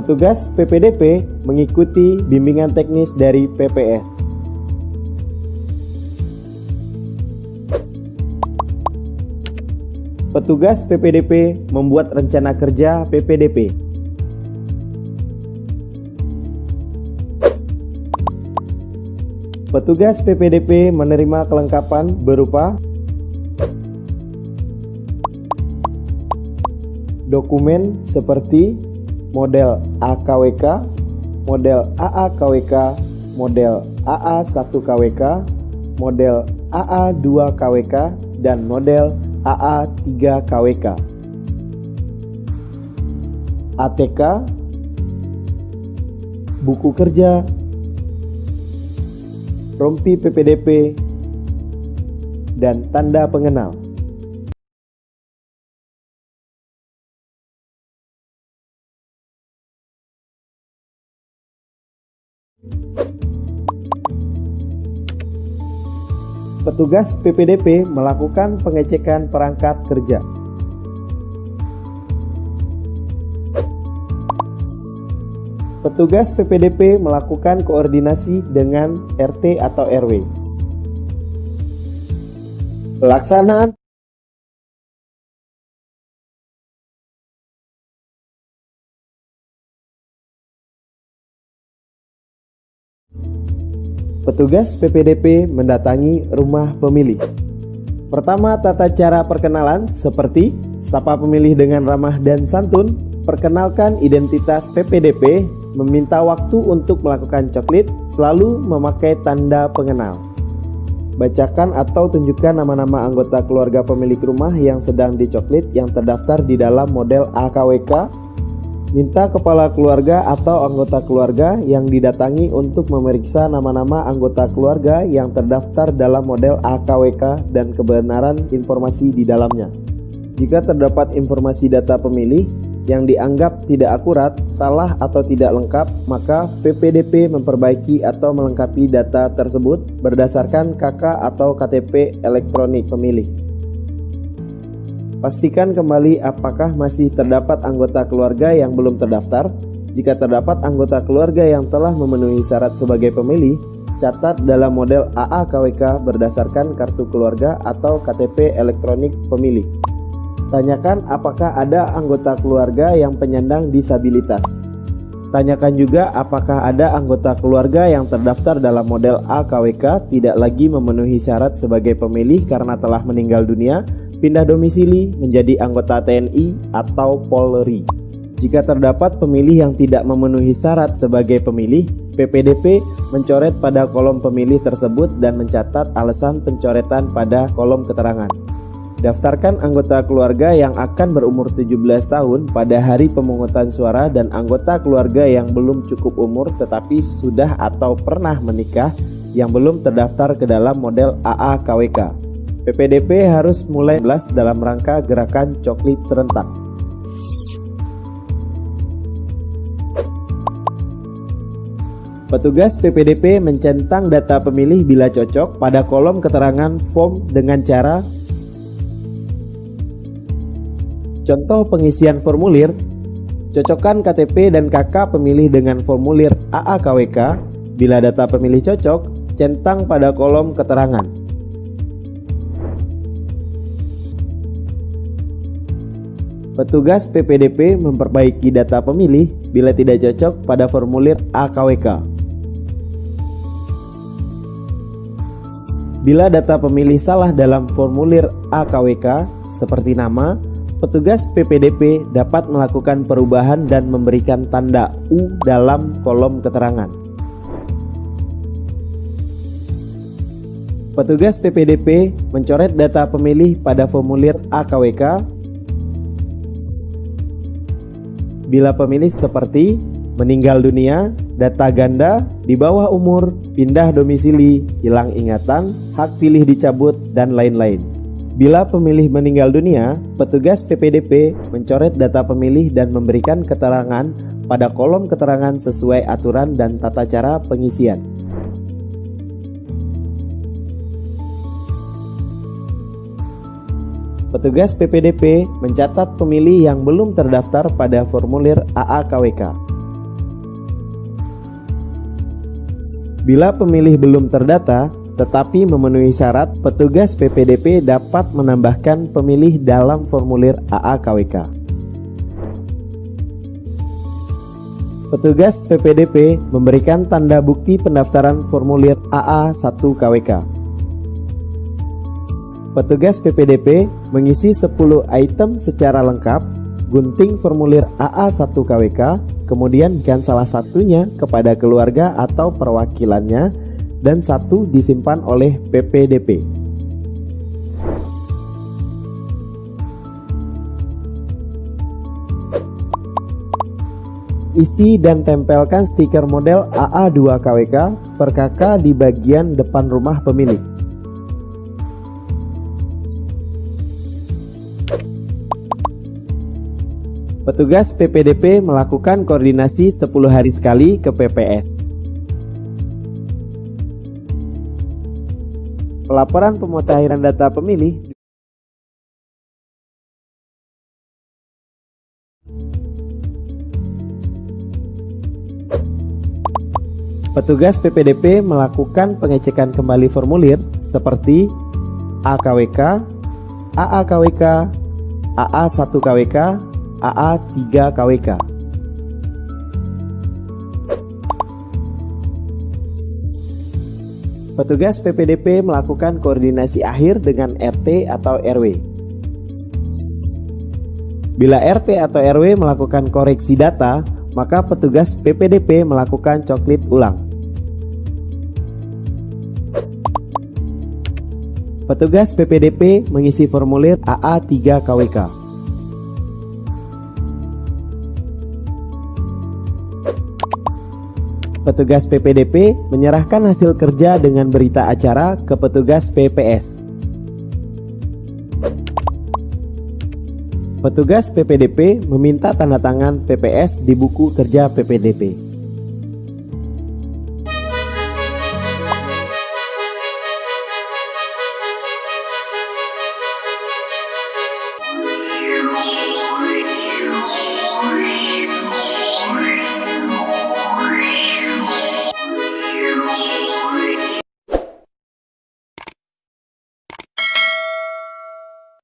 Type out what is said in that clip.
Petugas PPDP mengikuti bimbingan teknis dari PPS. Petugas PPDP membuat rencana kerja PPDP. Petugas PPDP menerima kelengkapan berupa dokumen seperti model AKWK, model AAKWK, model AA1KWK, model AA2KWK, dan model AA3KWK. ATK, buku kerja, rompi PPDP, dan tanda pengenal. Petugas PPDP melakukan pengecekan perangkat kerja. Petugas PPDP melakukan koordinasi dengan RT atau RW. Pelaksanaan Petugas PPDP mendatangi rumah pemilih. Pertama, tata cara perkenalan seperti sapa pemilih dengan ramah dan santun, perkenalkan identitas PPDP, meminta waktu untuk melakukan coklit, selalu memakai tanda pengenal. Bacakan atau tunjukkan nama-nama anggota keluarga pemilik rumah yang sedang dicoklit yang terdaftar di dalam model AKWK. Minta kepala keluarga atau anggota keluarga yang didatangi untuk memeriksa nama-nama anggota keluarga yang terdaftar dalam model AKWK dan kebenaran informasi di dalamnya. Jika terdapat informasi data pemilih yang dianggap tidak akurat, salah atau tidak lengkap, maka PPDP memperbaiki atau melengkapi data tersebut berdasarkan KK atau KTP elektronik pemilih. Pastikan kembali apakah masih terdapat anggota keluarga yang belum terdaftar. Jika terdapat anggota keluarga yang telah memenuhi syarat sebagai pemilih, catat dalam model AAKWK berdasarkan kartu keluarga atau KTP elektronik pemilih. Tanyakan apakah ada anggota keluarga yang penyandang disabilitas. Tanyakan juga apakah ada anggota keluarga yang terdaftar dalam model AKWK tidak lagi memenuhi syarat sebagai pemilih karena telah meninggal dunia, pindah domisili menjadi anggota TNI atau Polri. Jika terdapat pemilih yang tidak memenuhi syarat sebagai pemilih, PPDP mencoret pada kolom pemilih tersebut dan mencatat alasan pencoretan pada kolom keterangan. Daftarkan anggota keluarga yang akan berumur 17 tahun pada hari pemungutan suara dan anggota keluarga yang belum cukup umur tetapi sudah atau pernah menikah yang belum terdaftar ke dalam model AAKWK. PPDP harus mulai dalam rangka gerakan coklit serentak. Petugas PPDP mencentang data pemilih bila cocok pada kolom keterangan form dengan cara contoh pengisian formulir, cocokkan KTP dan KK pemilih dengan formulir AAKWK. Bila data pemilih cocok, centang pada kolom keterangan. Petugas PPDP memperbaiki data pemilih bila tidak cocok pada formulir AKWK. Bila data pemilih salah dalam formulir AKWK seperti nama, petugas PPDP dapat melakukan perubahan dan memberikan tanda U dalam kolom keterangan. Petugas PPDP mencoret data pemilih pada formulir AKWK bila pemilih seperti meninggal dunia, data ganda, di bawah umur, pindah domisili, hilang ingatan, hak pilih dicabut, dan lain-lain. Bila pemilih meninggal dunia, petugas PPDP mencoret data pemilih dan memberikan keterangan pada kolom keterangan sesuai aturan dan tata cara pengisian. Petugas PPDP mencatat pemilih yang belum terdaftar pada formulir AAKWK. Bila pemilih belum terdata tetapi memenuhi syarat, petugas PPDP dapat menambahkan pemilih dalam formulir AAKWK. Petugas PPDP memberikan tanda bukti pendaftaran formulir AA1KWK. Petugas PPDP mengisi 10 item secara lengkap, gunting formulir AA1KWK, kemudian berikan salah satunya kepada keluarga atau perwakilannya, dan satu disimpan oleh PPDP. Isi dan tempelkan stiker model AA2KWK per kakak di bagian depan rumah pemilih. Petugas PPDP melakukan koordinasi 10 hari sekali ke PPS. Pelaporan pemutahiran data pemilih Petugas PPDP melakukan pengecekan kembali formulir seperti AKWK, AAKWK, AA1KWK, AA3KWK. Petugas PPDP melakukan koordinasi akhir dengan RT atau RW. Bila RT atau RW melakukan koreksi data, maka petugas PPDP melakukan coklit ulang. Petugas PPDP mengisi formulir AA3KWK. Petugas PPDP menyerahkan hasil kerja dengan berita acara ke petugas PPS. Petugas PPDP meminta tanda tangan PPS di buku kerja PPDP.